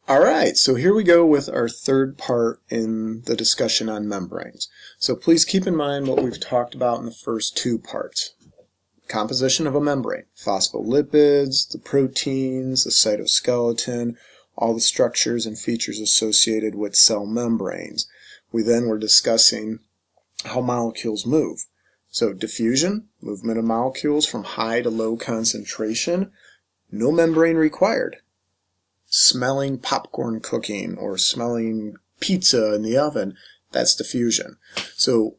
All right, so here we go with our third part in the discussion on membranes. So please keep in mind what we've talked about in the first two parts. Composition of a membrane, phospholipids, the proteins, the cytoskeleton, all the structures and features associated with cell membranes. We then were discussing how molecules move. So diffusion, movement of molecules from high to low concentration, no membrane required. Smelling popcorn cooking or smelling pizza in the oven, that's diffusion. So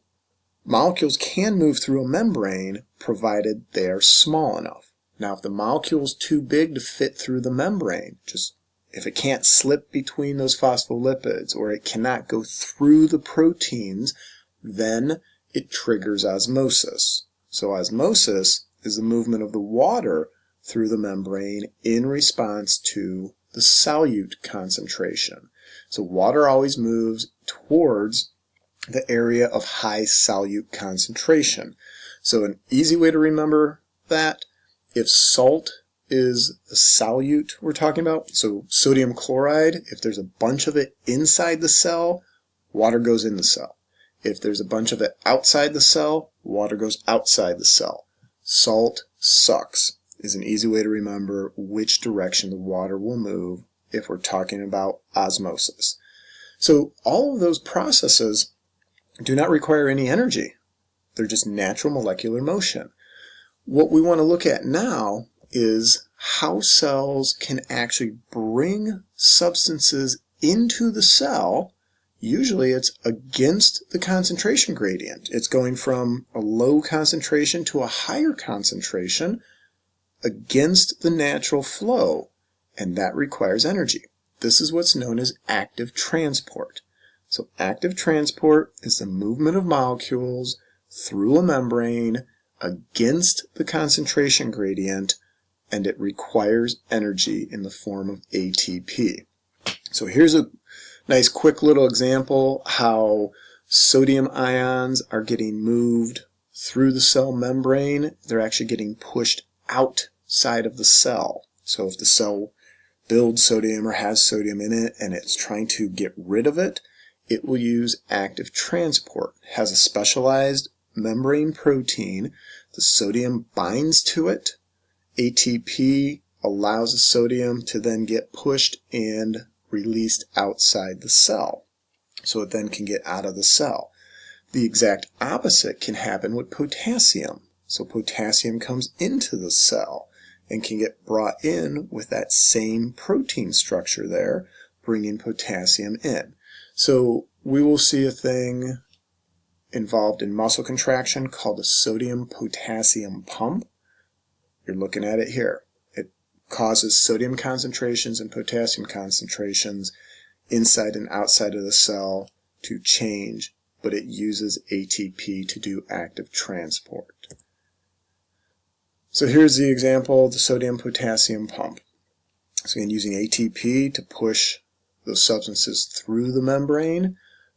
molecules can move through a membrane provided they are small enough. Now if the molecule is too big to fit through the membrane, just if it can't slip between those phospholipids or it cannot go through the proteins, then it triggers osmosis. So osmosis is the movement of the water through the membrane in response to the solute concentration. So water always moves towards the area of high solute concentration. So an easy way to remember that, if salt is the solute we're talking about, so sodium chloride, if there's a bunch of it inside the cell, water goes in the cell. If there's a bunch of it outside the cell, water goes outside the cell. Salt sucks is an easy way to remember which direction the water will move if we're talking about osmosis. So all of those processes do not require any energy. They're just natural molecular motion. What we want to look at now is how cells can actually bring substances into the cell. Usually it's against the concentration gradient. It's going from a low concentration to a higher concentration against the natural flow, and that requires energy. This is what's known as active transport. So active transport is the movement of molecules through a membrane against the concentration gradient, and it requires energy in the form of ATP. So here's a nice quick little example how sodium ions are getting moved through the cell membrane. They're actually getting pushed outside of the cell. So if the cell builds sodium or has sodium in it and it's trying to get rid of it, it will use active transport. It has a specialized membrane protein. The sodium binds to it. ATP allows the sodium to then get pushed and released outside the cell, so it then can get out of the cell. The exact opposite can happen with potassium. So potassium comes into the cell and can get brought in with that same protein structure there, bringing potassium in. So we will see a thing involved in muscle contraction called a sodium-potassium pump. You're looking at it here. It causes sodium concentrations and potassium concentrations inside and outside of the cell to change, but it uses ATP to do active transport. So here's the example of the sodium-potassium pump. So again, using ATP to push those substances through the membrane,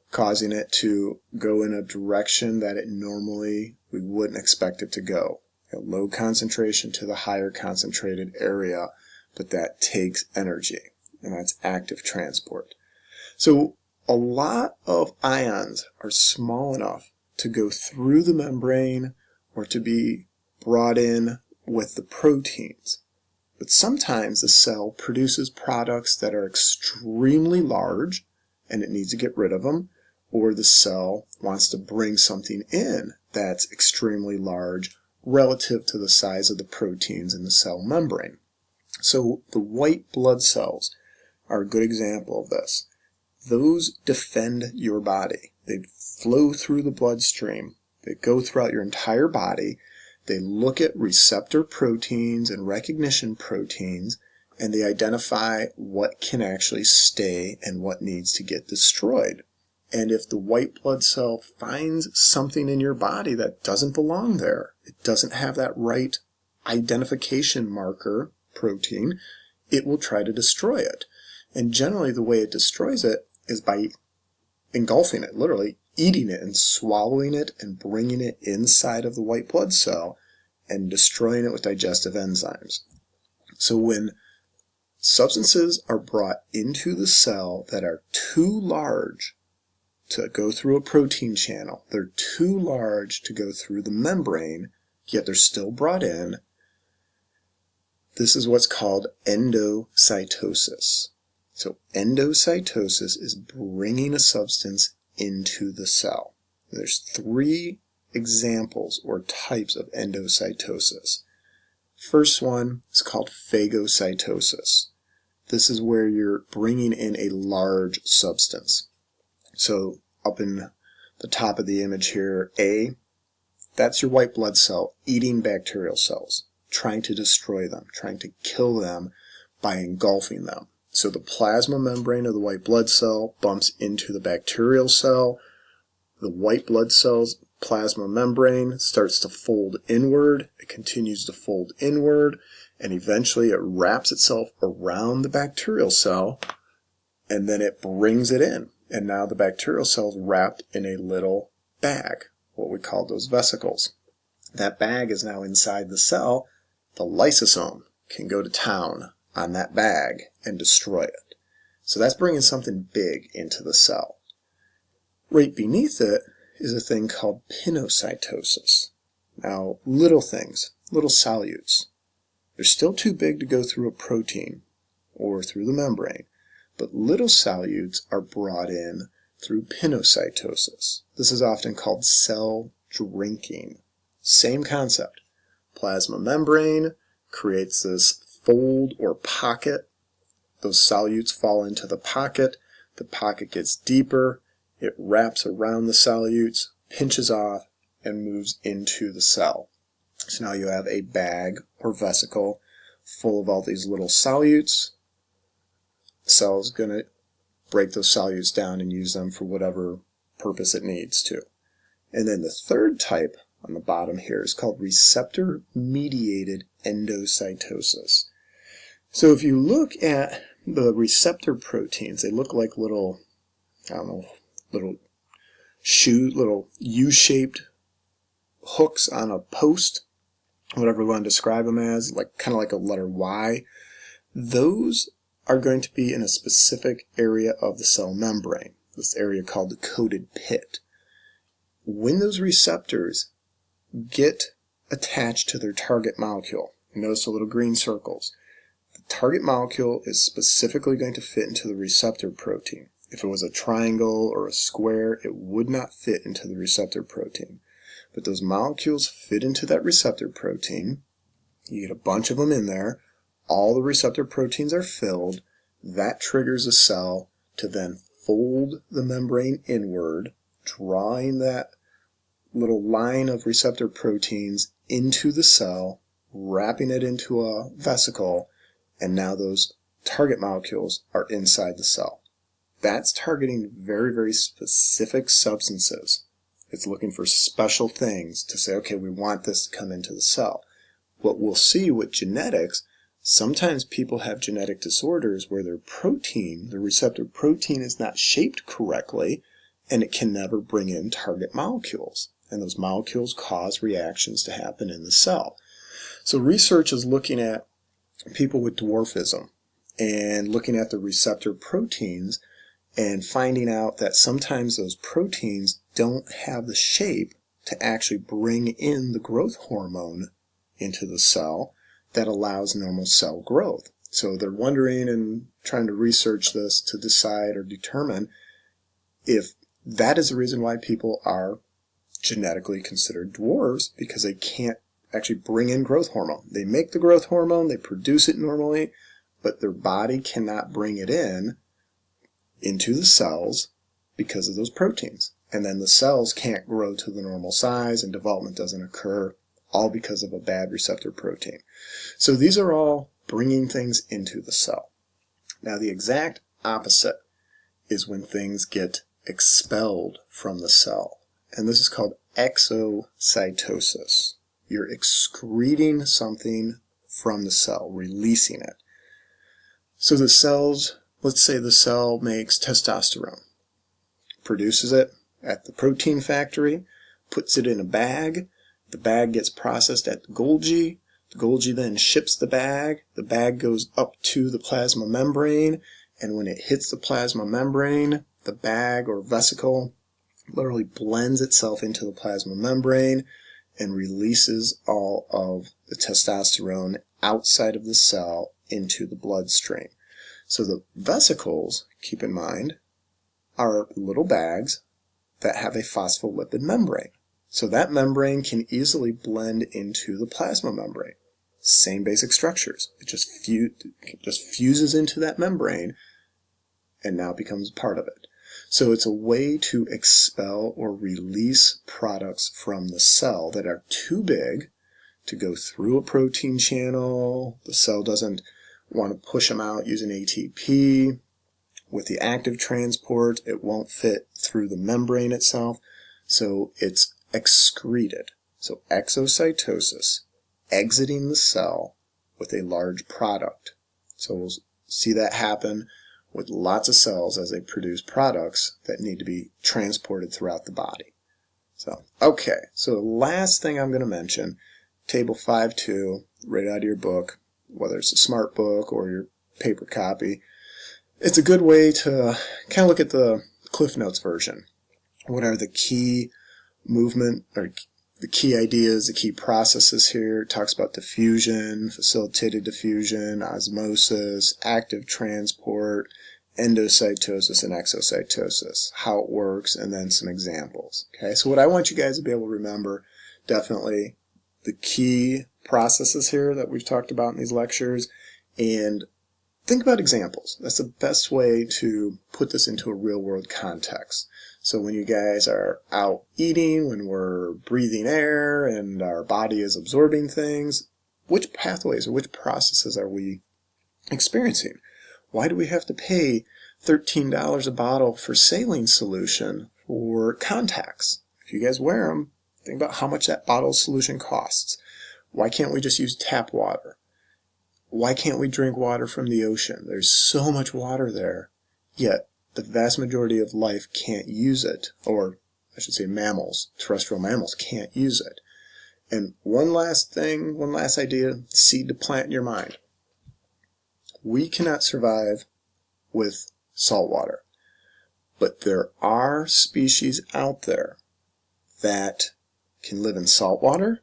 causing it to go in a direction that it normally we wouldn't expect it to go. A low concentration to the higher concentrated area, but that takes energy, and that's active transport. So a lot of ions are small enough to go through the membrane or to be brought in with the proteins. But sometimes the cell produces products that are extremely large and it needs to get rid of them, or the cell wants to bring something in that's extremely large relative to the size of the proteins in the cell membrane. So the white blood cells are a good example of this. Those defend your body. They flow through the bloodstream. They go throughout your entire body. They look at receptor proteins and recognition proteins, and they identify what can actually stay and what needs to get destroyed. And if the white blood cell finds something in your body that doesn't belong there, it doesn't have that right identification marker protein, it will try to destroy it. And generally the way it destroys it is by engulfing it, literally eating it and swallowing it and bringing it inside of the white blood cell and destroying it with digestive enzymes. So when substances are brought into the cell that are too large to go through a protein channel. They're too large to go through the membrane, yet they're still brought in. This is what's called endocytosis. So endocytosis is bringing a substance into the cell. There's 3 examples or types of endocytosis. First one is called phagocytosis. This is where you're bringing in a large substance. So up in the top of the image here, A, that's your white blood cell eating bacterial cells, trying to destroy them, trying to kill them by engulfing them. So the plasma membrane of the white blood cell bumps into the bacterial cell. The white blood cell's plasma membrane starts to fold inward. It continues to fold inward, and eventually it wraps itself around the bacterial cell, and then it brings it in. And now the bacterial cell is wrapped in a little bag, what we call those vesicles. That bag is now inside the cell. The lysosome can go to town on that bag and destroy it. So that's bringing something big into the cell. Right beneath it is a thing called pinocytosis. Now, little things, little solutes, they're still too big to go through a protein or through the membrane, but little solutes are brought in through pinocytosis. This is often called cell drinking. Same concept. Plasma membrane creates this fold or pocket. Those solutes fall into the pocket gets deeper, it wraps around the solutes, pinches off, and moves into the cell. So now you have a bag or vesicle full of all these little solutes. The cell is going to break those solutes down and use them for whatever purpose it needs to. And then the third type on the bottom here is called receptor-mediated endocytosis. So if you look at the receptor proteins, they look like little, little U-shaped hooks on a post, whatever we want to describe them as, kind of like a letter Y. Those are going to be in a specific area of the cell membrane, this area called the coated pit. When those receptors get attached to their target molecule, notice the little green circles, the target molecule is specifically going to fit into the receptor protein. If it was a triangle or a square, it would not fit into the receptor protein. But those molecules fit into that receptor protein. You get a bunch of them in there. All the receptor proteins are filled. That triggers a cell to then fold the membrane inward, drawing that little line of receptor proteins into the cell, wrapping it into a vesicle, and now those target molecules are inside the cell. That's targeting very, very specific substances. It's looking for special things to say, okay, we want this to come into the cell. What we'll see with genetics, sometimes people have genetic disorders where their protein, the receptor protein, is not shaped correctly, and it can never bring in target molecules. And those molecules cause reactions to happen in the cell. So research is looking at people with dwarfism and looking at the receptor proteins and finding out that sometimes those proteins don't have the shape to actually bring in the growth hormone into the cell that allows normal cell growth. So they're wondering and trying to research this to decide or determine if that is the reason why people are genetically considered dwarfs, because they can't actually bring in growth hormone. They make the growth hormone, they produce it normally, but their body cannot bring it into the cells because of those proteins. And then the cells can't grow to the normal size and development doesn't occur, all because of a bad receptor protein. So these are all bringing things into the cell. Now the exact opposite is when things get expelled from the cell. And this is called exocytosis. You're excreting something from the cell, releasing it. So the cells, let's say the cell makes testosterone, produces it at the protein factory, puts it in a bag. The bag gets processed at the Golgi. The Golgi then ships the bag goes up to the plasma membrane, and when it hits the plasma membrane, the bag or vesicle literally blends itself into the plasma membrane and releases all of the testosterone outside of the cell into the bloodstream. So the vesicles, keep in mind, are little bags that have a phospholipid membrane. So that membrane can easily blend into the plasma membrane. Same basic structures. It just fuses into that membrane and now becomes part of it. So it's a way to expel or release products from the cell that are too big to go through a protein channel. The cell doesn't want to push them out using ATP. With the active transport, it won't fit through the membrane itself, so it's excreted. So exocytosis, exiting the cell with a large product. So we'll see that happen with lots of cells as they produce products that need to be transported throughout the body. So the last thing I'm going to mention, Table 5.2, right out of your book, whether it's a smart book or your paper copy, it's a good way to kind of look at the Cliff Notes version. What are the key movement or the key ideas, the key processes here? It talks about diffusion, facilitated diffusion, osmosis, active transport, endocytosis, and exocytosis, how it works, and then some examples. Okay, so what I want you guys to be able to remember, definitely the key processes here that we've talked about in these lectures, and think about examples. That's the best way to put this into a real-world context. So when you guys are out eating, when we're breathing air and our body is absorbing things, which pathways or which processes are we experiencing? Why do we have to pay $13 a bottle for saline solution for contacts? If you guys wear them, think about how much that bottle solution costs. Why can't we just use tap water? Why can't we drink water from the ocean? There's so much water there, yet the vast majority of life can't use it, or I should say mammals, terrestrial mammals can't use it. And one last thing, one last idea, seed to plant in your mind. We cannot survive with salt water, but there are species out there that can live in salt water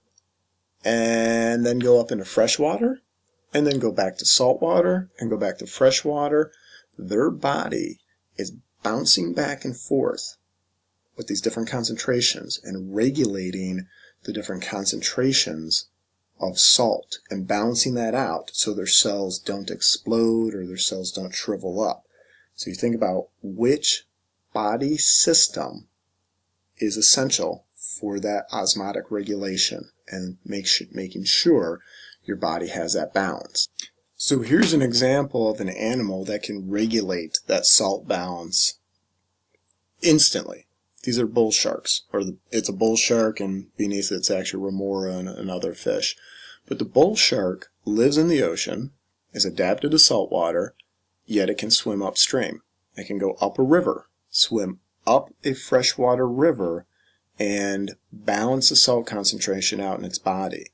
and then go up into fresh water and then go back to salt water and go back to fresh water. Their body is bouncing back and forth with these different concentrations and regulating the different concentrations of salt and balancing that out so their cells don't explode or their cells don't shrivel up. So you think about which body system is essential for that osmotic regulation and making sure your body has that balance. So here's an example of an animal that can regulate that salt balance instantly. These are bull sharks, or it's a bull shark, and beneath it's actually remora and another fish. But the bull shark lives in the ocean, is adapted to salt water, yet it can swim upstream. It can go up a river, swim up a freshwater river, and balance the salt concentration out in its body.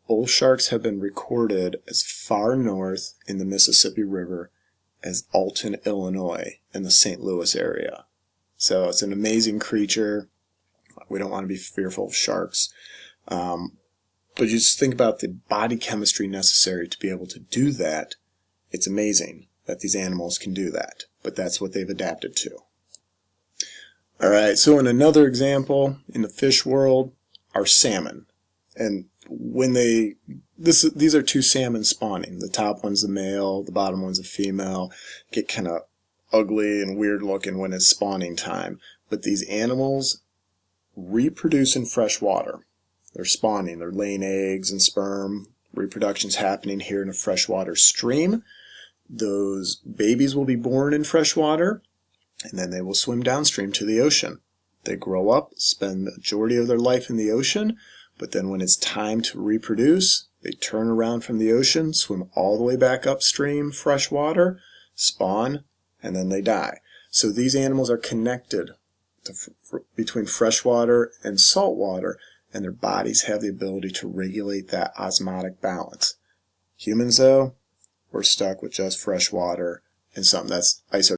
Bull sharks have been recorded as far north in the Mississippi River as Alton, Illinois, in the St. Louis area. So it's an amazing creature. We don't want to be fearful of sharks. But you just think about the body chemistry necessary to be able to do that. It's amazing that these animals can do that, but that's what they've adapted to. All right, so in another example, in the fish world, are salmon. And when these are two salmon spawning. The top one's the male, the bottom one's a female. Get kind of ugly and weird looking when it's spawning time. But these animals reproduce in fresh water. They're spawning, they're laying eggs and sperm. Reproduction's happening here in a freshwater stream. Those babies will be born in fresh water, and then they will swim downstream to the ocean. They grow up, spend the majority of their life in the ocean, but then when it's time to reproduce, they turn around from the ocean, swim all the way back upstream, fresh water, spawn, and then they die. So these animals are connected between freshwater and saltwater and their bodies have the ability to regulate that osmotic balance. Humans, though, we're stuck with just fresh water and something that's isotonic.